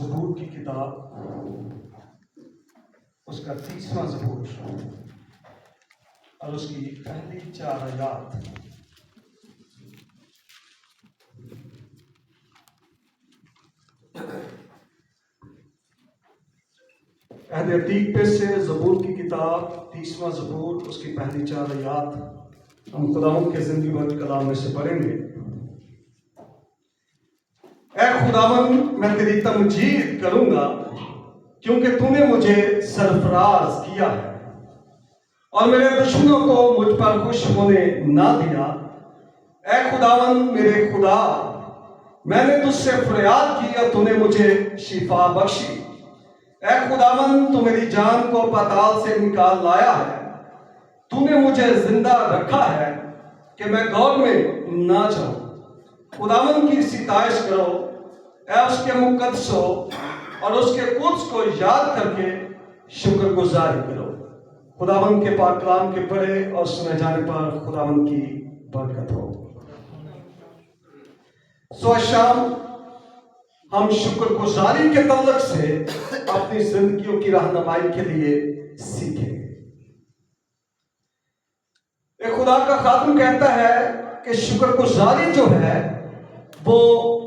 زبور کی کتاب، اس کا 30واں زبور اور اس کی پہلی 4 آیات۔ عہد عتیق پہ سے زبور کی کتاب 30واں زبور، اس کی پہلی 4 آیات ہم خداوند کے زندگی بھر کلام میں سے پڑھیں گے۔ اے خداوند، میں تیری تمجید کروں گا کیونکہ تو نے مجھے سرفراز کیا ہے اور میرے دشمنوں کو مجھ پر خوش ہونے نہ دیا۔ اے خداوند میرے خدا، میں نے تجھ سے فریاد کی اور تو نے مجھے شفا بخشی۔ اے خداوند، تو میری جان کو پاتال سے نکال لایا ہے، تو نے مجھے زندہ رکھا ہے کہ میں غور میں نہ جاؤں۔ خداوند کی ستائش کرو، اے اس کے مقدسو، اور اس کے قدس کو یاد کر کے شکر گزاری کرو۔ خداوند کے پاک کلام کے پڑھے اور سنے جانے پر خداوند کی برکت ہو۔ آج شام ہم شکر گزاری کے تعلق سے اپنی زندگیوں کی رہنمائی کے لیے سیکھیں۔ ایک خدا کا خادم کہتا ہے کہ شکر گزاری جو ہے وہ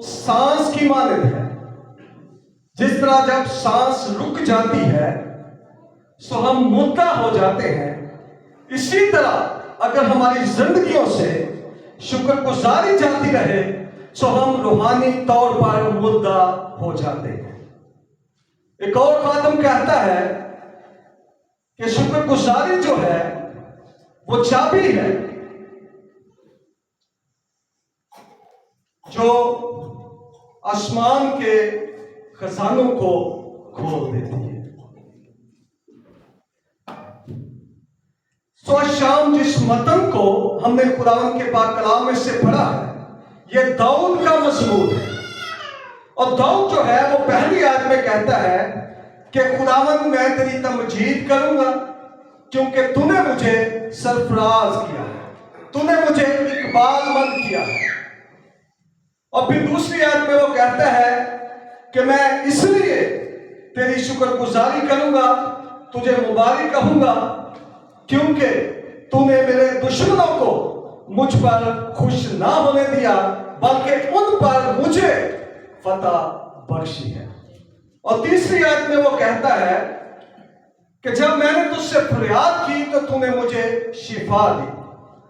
سانس کی مانند ہے۔ جس طرح جب سانس رک جاتی ہے سو ہم مردہ ہو جاتے ہیں، اسی طرح اگر ہماری زندگیوں سے شکر گزاری جاتی رہے سو ہم روحانی طور پر مردہ ہو جاتے ہیں۔ ایک اور خادم کہتا ہے کہ شکر گزاری جو ہے وہ چابی ہے جو آسمان کے خزانوں کو کھول دیتی ہے۔ آج شام جس متن کو ہم نے خداوند کے پاک کلام میں سے پڑھا ہے یہ داؤد کا مزمور ہے، اور داؤد جو ہے وہ پہلی آیت میں کہتا ہے کہ خداوند میں تیری تمجید کروں گا کیونکہ تو نے مجھے سرفراز کیا ہے، تو نے مجھے اقبال مند کیا ہے۔ اور پھر دوسری آیت میں وہ کہتا ہے کہ میں اس لیے تیری شکر گزاری کروں گا، تجھے مبارک کہوں گا کیونکہ تو نے میرے دشمنوں کو مجھ پر خوش نہ ہونے دیا بلکہ ان پر مجھے فتح بخشی ہے۔ اور تیسری آیت میں وہ کہتا ہے کہ جب میں نے تجھ سے فریاد کی تو نے مجھے شفا دی۔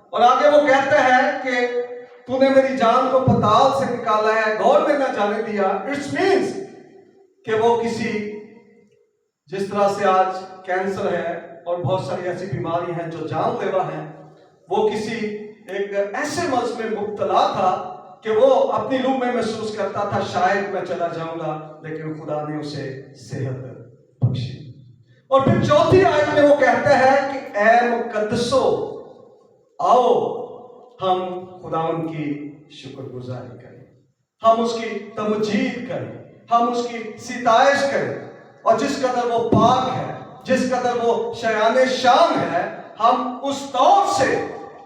اور آگے وہ کہتا ہے کہ تو نے میری جان کو پتال سے نکالا ہے، غور میں نہ جانے دیا۔ اٹس مینس کہ وہ کسی، جس طرح سے آج کینسر ہے اور بہت ساری ایسی بیماری ہیں جو جان لیوا ہیں، وہ کسی ایک ایسے مرض میں مبتلا تھا کہ وہ اپنی روح میں محسوس کرتا تھا شاید میں چلا جاؤں گا، لیکن خدا نے اسے صحت بخشی۔ اور پھر چوتھی آیت میں وہ کہتا ہے کہ اے مقدسو، آؤ ہم خداوند کی شکر گزاری کریں، ہم اس کی تمجید کریں، ہم اس کی ستائش کریں، اور جس قدر وہ پاک ہے، جس قدر وہ شایان شان ہے، ہم اس طور سے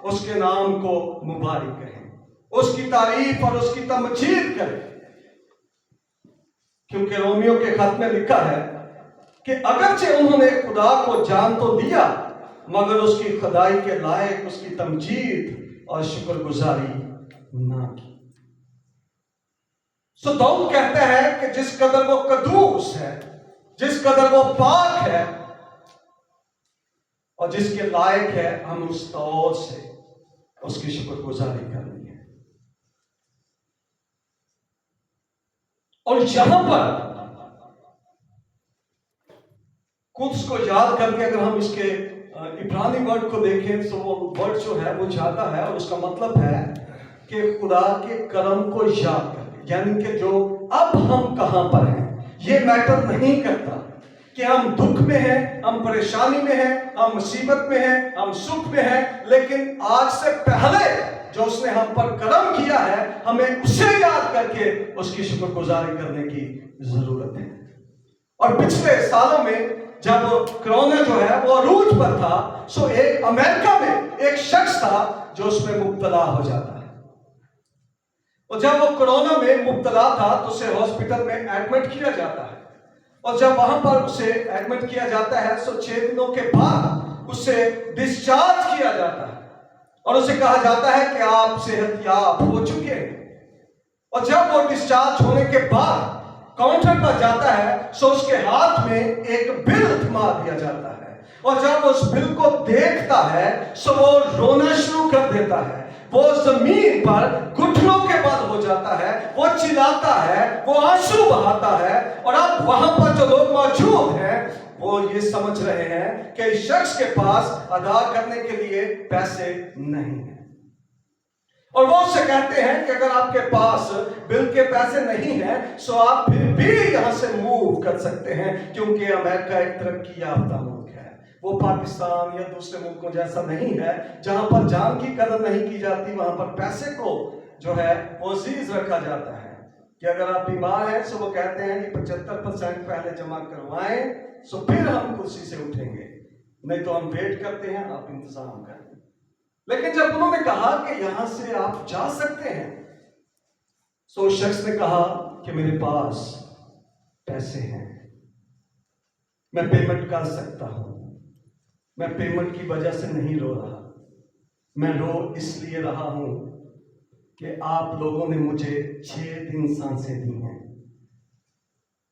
اس کے نام کو مبارک کہیں، اس کی تعریف اور اس کی تمجید کریں۔ کیونکہ رومیوں کے خط میں لکھا ہے کہ اگرچہ انہوں نے خدا کو جان تو دیا مگر اس کی خدائی کے لائق اس کی تمجید اور شکر گزاری نہ کی۔ سو داؤد کہتا ہے کہ جس قدر وہ قدوس ہے، جس قدر وہ پاک ہے اور جس کے لائق ہے، ہم اس طور سے اس کی شکر گزاری کرنی ہے۔ اور یہاں پر قدس کو یاد کر کے اگر ہم اس کے عبرانی ورڈ کو دیکھیں تو وہ ورڈ جو ہے وہ جاتا ہے اور اس کا مطلب ہے کہ خدا کے کرم کو یاد کر کے، یعنی کہ جو اب ہم کہاں پر ہیں یہ میٹر نہیں کرتا کہ ہم دکھ میں ہیں، ہم پریشانی میں ہیں، ہم مصیبت میں ہیں، ہم سکھ میں ہیں، لیکن آج سے پہلے جو اس نے ہم پر کرم کیا ہے ہمیں اسے یاد کر کے اس کی شکر گزاری کرنے کی ضرورت ہے۔ اور پچھلے سالوں میں جب کرونا جو ہے وہ عروج پر تھا سو ایک امریکہ میں ایک شخص تھا جو اس میں مبتلا ہو جاتا ہے، اور جب وہ کرونا میں مبتلا تھا تو اسے ہاسپٹل میں ایڈمٹ کیا جاتا ہے۔ اور جب وہاں پر اسے ایڈمٹ کیا جاتا ہے 6 دنوں کے بعد اسے ڈسچارج کیا جاتا ہے اور اسے کہا جاتا ہے کہ آپ صحت یاب ہو چکے ہیں. اور جب وہ ڈسچارج ہونے کے بعد کاؤنٹر پر جاتا ہے سو اس کے ہاتھ میں ایک بل تھما دیا جاتا ہے. اور جب اس بل کو دیکھتا ہے سو وہ رونا شروع کر دیتا ہے. وہ زمین پر گھٹنوں کے بل ہو جاتا ہے, وہ چلاتا ہے, وہ آنسو بہاتا ہے. اور اب وہاں پر جو لوگ موجود ہیں وہ یہ سمجھ رہے ہیں کہ اس شخص کے پاس ادا کرنے کے لیے پیسے نہیں ہیں. اور وہ اس سے کہتے ہیں کہ اگر آپ کے پاس بل کے پیسے نہیں ہیں سو آپ پھر بھی یہاں سے موو کر سکتے ہیں, کیونکہ امریکہ ایک ترقی یافتہ ملک ہے. وہ پاکستان یا دوسرے ملکوں جیسا نہیں ہے جہاں پر جان کی قدر نہیں کی جاتی. وہاں پر پیسے کو جو ہے وہ عزیز رکھا جاتا ہے کہ اگر آپ بیمار ہیں سو وہ کہتے ہیں کہ 75% پہلے جمع کروائیں سو پھر ہم کرسی سے اٹھیں گے, نہیں تو ہم ویٹ کرتے ہیں, آپ انتظام کریں. لیکن جب انہوں نے کہا کہ یہاں سے آپ جا سکتے ہیں تو شخص نے کہا کہ میرے پاس پیسے ہیں, میں پیمنٹ کر سکتا ہوں. میں پیمنٹ کی وجہ سے نہیں رو رہا, میں رو اس لیے رہا ہوں کہ آپ لوگوں نے مجھے 6 دن سانسیں دی ہیں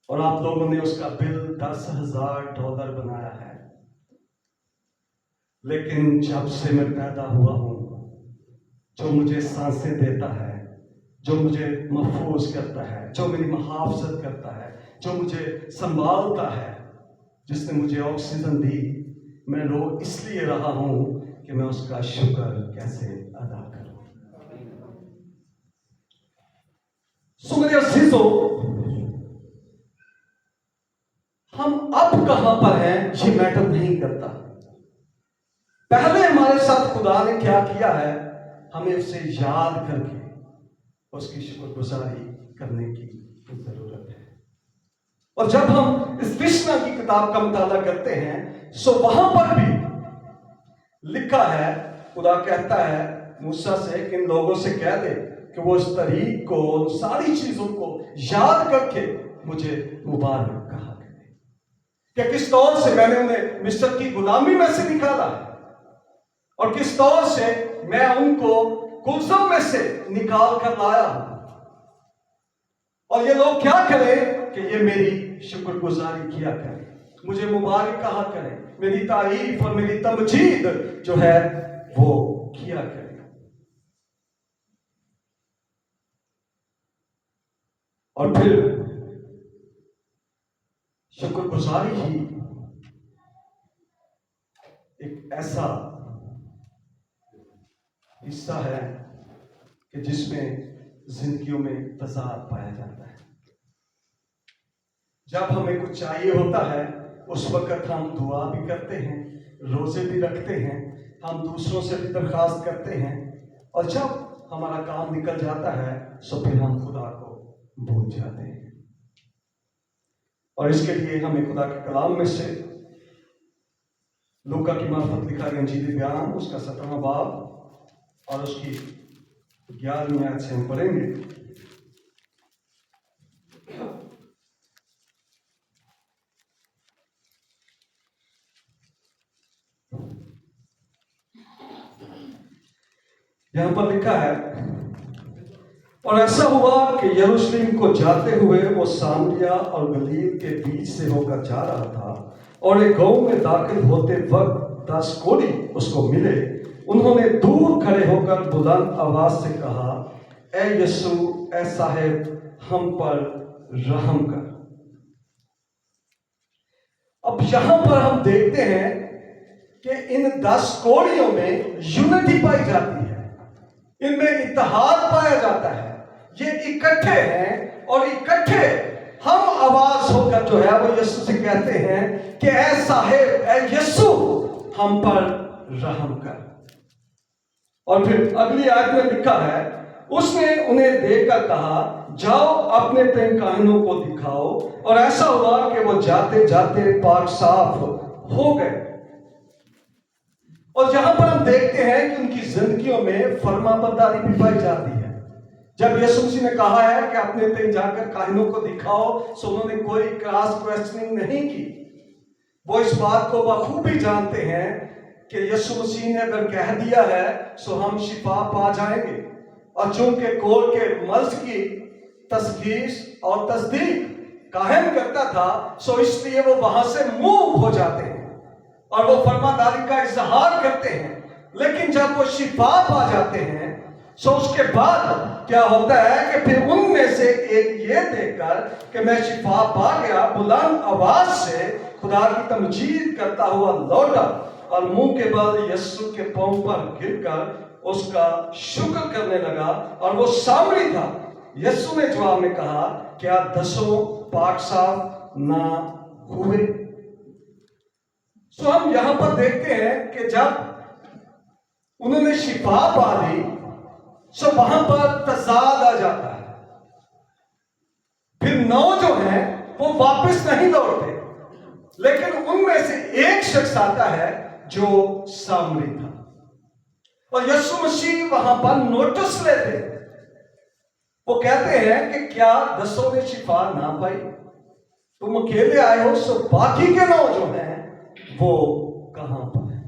اور آپ لوگوں نے اس کا بل $10,000 بنایا ہے. لیکن جب سے میں پیدا ہوا ہوں جو مجھے سانسیں دیتا ہے, جو مجھے محفوظ کرتا ہے, جو میری محافظت کرتا ہے, جو مجھے سنبھالتا ہے, جس نے مجھے آکسیجن دی, میں رو اس لیے رہا ہوں کہ میں اس کا شکر کیسے ادا کروں. سو میرے عزیزو, ہم اب کہاں پر ہیں یہ میٹر نہیں کرتا. پہلے ہمارے ساتھ خدا نے کیا کیا ہے ہمیں اسے یاد کر کے اس کی شکر گزاری کرنے کی ضرورت ہے. اور جب ہم اس کرشنا کی کتاب کا مطالعہ کرتے ہیں سو وہاں پر بھی لکھا ہے, خدا کہتا ہے موسیٰ سے کہ ان لوگوں سے کہہ دے کہ وہ اس طریق کو, ان ساری چیزوں کو یاد کر کے مجھے مبارک کہا کرے کہ کس طور سے میں نے انہیں مصر کی غلامی میں سے نکالا اور کس طور سے میں ان کو کلثم میں سے نکال کر لایا ہوں. اور یہ لوگ کیا کریں کہ یہ میری شکر گزاری کیا کریں, مجھے مبارک کہا کریں, میری تعریف اور میری تمجید جو ہے وہ کیا کریں. اور پھر شکر گزاری ہی ایک ایسا حصہ ہے کہ جس میں زندگیوں میں تضاد پایا جاتا ہے. جب ہمیں کچھ چاہیے ہوتا ہے اس وقت ہم دعا بھی کرتے ہیں, روزے بھی رکھتے ہیں, ہم دوسروں سے بھی درخواست کرتے ہیں, اور جب ہمارا کام نکل جاتا ہے سو پھر ہم خدا کو بھول جاتے ہیں. اور اس کے لیے ہمیں خدا کے کلام میں سے لوکا کی معرفت لکھا گیا انجیل بیان اس کا 17واں باب اور اس کی 11ویں آیت سے ہم پڑھیں گے. یہاں پر لکھا ہے, اور ایسا ہوا کہ یروشلم کو جاتے ہوئے وہ سامریا اور گلیل کے بیچ سے ہو کر جا رہا تھا, اور ایک گاؤں میں داخل ہوتے وقت 10 کوڑی اس کو ملے. انہوں نے دور کھڑے ہو کر بلند آواز سے کہا, اے یسوع, اے صاحب, ہم پر رحم کر. اب یہاں پر ہم دیکھتے ہیں کہ ان 10 کوڑیوں میں یونٹی پائی جاتی ہے, ان میں اتحاد پایا جاتا ہے. یہ اکٹھے ہیں اور اکٹھے ہم آواز ہو کر جو ہے وہ یسوع سے کہتے ہیں کہ اے صاحب, اے یسوع, ہم پر رحم کر. اور پھر اگلی آیت میں لکھا ہے, اس نے انہیں دیکھ کر کہا, جاؤ اپنے پن کاہنوں کو دکھاؤ. اور ایسا ہوا کہ وہ جاتے جاتے پاک صاف ہو گئے. اور جہاں پر ہم دیکھتے ہیں کہ ان کی زندگیوں میں فرما برداری بھی پائی جاتی ہے. جب یسوع مسیح نے کہا ہے کہ اپنے تئیں جا کر کاہنوں کو دکھاؤ، سو انہوں نے کوئی کراس کویسچننگ نہیں کی. وہ اس بات کو بخوبی جانتے ہیں کہ یسوع مسیح نے اگر کہہ دیا ہے سو ہم شفا پا جائیں گے. اور چونکہ کور کے مرض کی تشخیص اور تصدیق کاہن کرتا تھا، سو اس لیے وہ وہاں سے موو ہو جاتے ہیں اور وہ فرمانبرداری کا اظہار کرتے ہیں. لیکن جب وہ شفا پا جاتے ہیں سو اس کے بعد کیا ہوتا ہے کہ پھر ان میں سے ایک یہ دیکھ کر کہ میں شفا پا گیا، بلند آواز سے خدا کی تمجید کرتا ہوا لوٹا اور منہ کے بل یسوع کے پاؤں پر گر کر اس کا شکر کرنے لگا، اور وہ سامری تھا. یسوع نے جواب میں کہا، کیا 10 پاک صاف نہ ہوئے؟ سو ہم یہاں پر دیکھتے ہیں کہ جب انہوں نے شفا پا لی سو وہاں پر تضاد آ جاتا ہے. پھر 9 جو ہیں وہ واپس نہیں لوٹتے، لیکن ان میں سے ایک شخص آتا ہے جو سامری تھا، اور یسوع مسیح وہاں پر نوٹس لیتے. وہ کہتے ہیں کہ کیا 10 نے شفا نہ پائی؟ تم اکیلے آئے ہو، سو باقی کے 9 جو ہیں وہ کہاں پر ہیں؟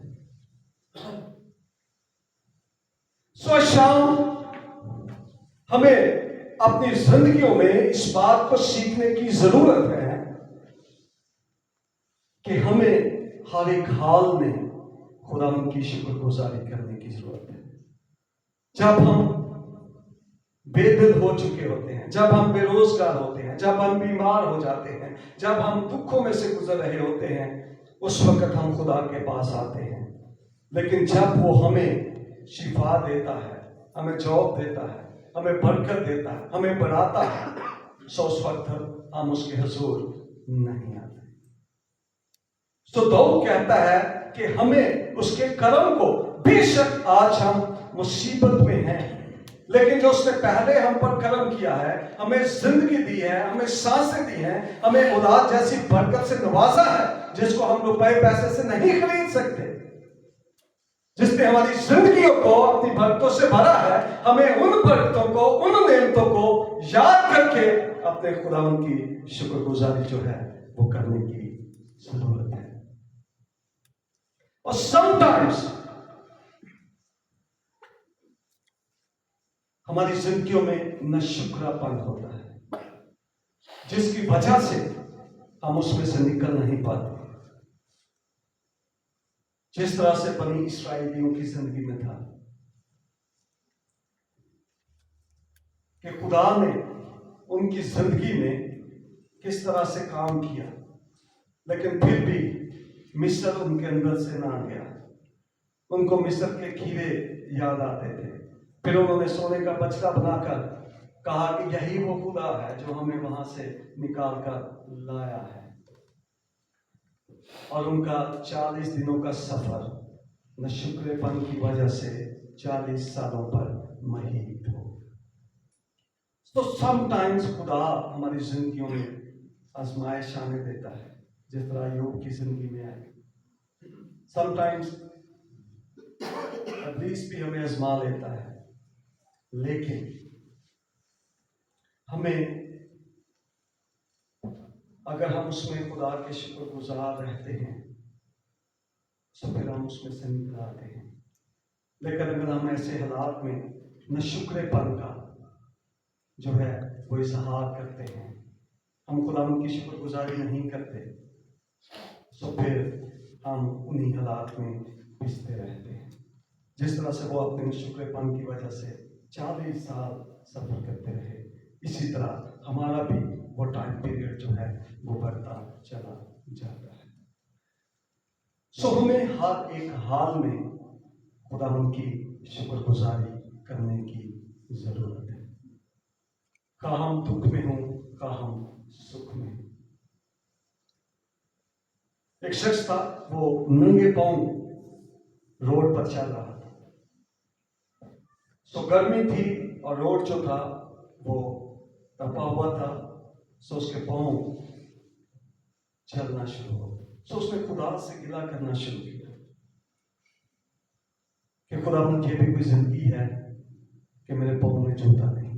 سو شام ہمیں اپنی زندگیوں میں اس بات کو سیکھنے کی ضرورت ہے کہ ہمیں ہر ایک حال میں خدا ان کی شکر گزاری کرنے کی ضرورت ہے. جب ہم بے دل ہو چکے ہوتے ہیں، جب ہم بے روزگار ہوتے ہیں، جب ہم بیمار ہو جاتے ہیں، جب ہم دکھوں میں سے گزر رہے ہوتے ہیں، اس وقت ہم خدا کے پاس آتے ہیں. لیکن جب وہ ہمیں شفا دیتا ہے، ہمیں جاب دیتا ہے، ہمیں برکت دیتا ہے، ہمیں بڑھاتا ہے، سو اس وقت ہم اس کے حضور نہیں آتے. تو داؤد کہتا ہے کہ ہمیں اس کے کرم کو، بے شک آج ہم مصیبت میں ہیں، لیکن جو اس نے پہلے ہم پر کرم کیا ہے، ہمیں زندگی دی ہے، ہمیں سانسیں دی ہیں، ہمیں اولاد جیسی برکت سے نوازا ہے جس کو ہم روپے پیسے سے نہیں خرید سکتے، جس نے ہماری زندگیوں کو اپنی برکتوں سے بھرا ہے. ہمیں ان برکتوں کو، ان نعمتوں کو یاد کر کے اپنے خداوند کی شکر گزاری جو ہے وہ کرنے کی ضرورت ہے. اور سم ٹائمز ہماری زندگیوں میں ناشکرا پن ہوتا ہے، جس کی وجہ سے ہم اس میں سے نکل نہیں پاتے. جس طرح سے بنی اسرائیلیوں کی زندگی میں تھا کہ خدا نے ان کی زندگی میں کس طرح سے کام کیا، لیکن پھر بھی مصر ان کے اندر سے نہ گیا. ان کو مصر کے کھیرے یاد آتے تھے. پھر انہوں نے سونے کا بچڑا بنا کر کہا کہ یہی وہ خدا ہے جو ہمیں وہاں سے نکال کر لایا ہے. اور ان کا 40 دنوں کا سفر ناشکرے پن کی وجہ سے 40 سالوں پر محیط ہو. تو سم ٹائمز خدا ہماری زندگیوں میں آزمائش آنے دیتا ہے، جس طرح ایوب کی زندگی میں آئی. سم ٹائمز ابلیس بھی ہمیں آزما لیتا ہے، لیکن ہمیں اگر ہم اس میں خدا کے شکر گزار رہتے ہیں تو پھر ہم اس میں سے نکل آتے ہیں. لیکن اگر ہم ایسے حالات میں ناشکرے پن کا جو ہے وہ اظہار کرتے ہیں، ہم خدا ان کی شکر گزاری نہیں کرتے، تو پھر ہم انہی حالات میں پستے رہتے ہیں. جس طرح سے وہ اپنے ناشکرے پن کی وجہ سے 40 سال سفر کرتے رہے، اسی طرح ہمارا بھی وہ ٹائم پیریڈ جو ہے وہ بڑھتا چلا جاتا ہے. سو ہمیں ہر ایک حال میں خدا ان کی شکر گزاری کرنے کی ضرورت ہے، خواہ ہم دکھ میں ہوں خواہ ہم سکھ میں. ایک شخص تھا، وہ ننگے پاؤں روڈ پر چل رہا تھا. سو گرمی تھی اور روڈ جو تھا وہ تپا ہوا تھا، سو اس کے پاؤں چلنا شروع ہو. سو اس نے خدا سے گلہ کرنا شروع کیا کہ خدا مجھے بھی کوئی زندگی ہے کہ میرے پاؤں میں جوتا نہیں.